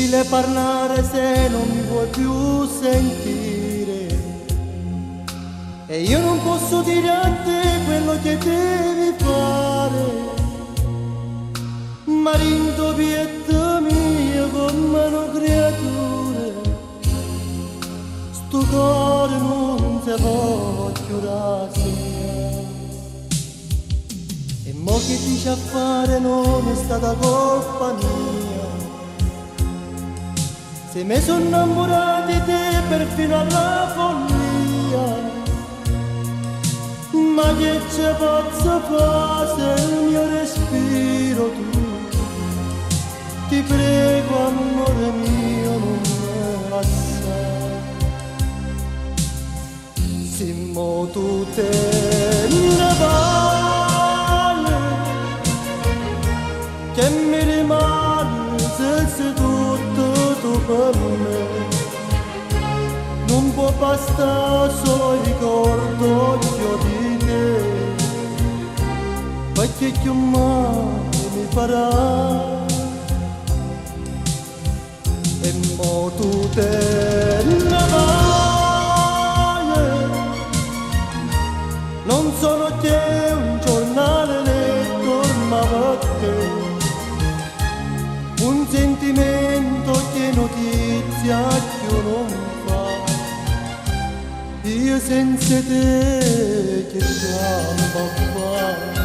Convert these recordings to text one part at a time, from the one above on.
difficile parlare se non mi vuoi più sentire, e io non posso dire a te quello che devi fare, ma rintopietta mia come una creatura, sto cuore non si può chiudere. E mo che dici a fare non è stata colpa mia, se mi sono innamorato di te perfino alla follia, ma che ci posso fare se il mio respiro tu, ti prego amore mio non me lasciare. Simmo tu te ne vai, che mi rimane se sei tutto tu per me, non può bastare solo il ricordo di te, perché più male mi farà. E mo tu te ne vai, non sono che un giornale letto, ma per te un sentimento che notizia più non fa, io senza te che gamba fa.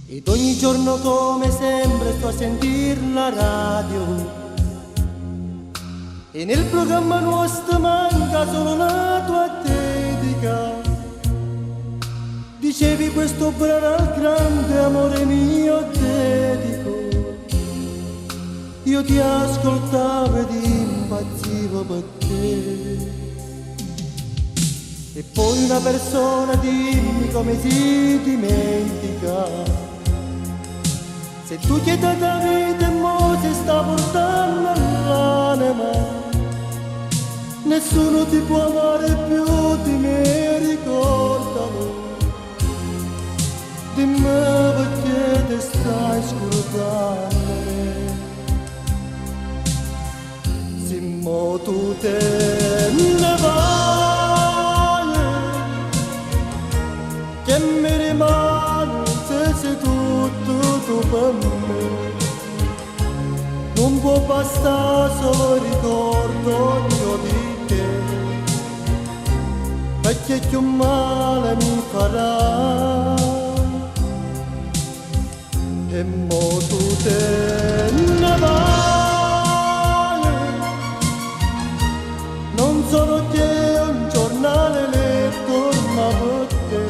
Ed ogni giorno come sempre sto a sentir la radio, e nel programma nostro manca solo la tua dedica. Dicevi questo brano al grande amore mio dedico, io ti ascoltavo ed impazzivo per te. E poi una persona dimmi come si dimentica, se tu che da vita e mo si sta portando all'anima, nessuno ti può amare più di me, ricordalo. Dimmi perché ti stai scordando. Se mo tu te ne vai, che mi rimane se sei tutto tu per me, non può bastare solo il ricordo mio di te, perché più male mi farà. E mo tu te ne vai, non sono che un giornale letto, ma per te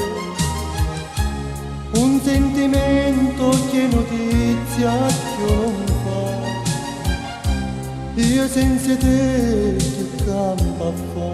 un sentimento che notizia più non fa, io senza te che campa fa.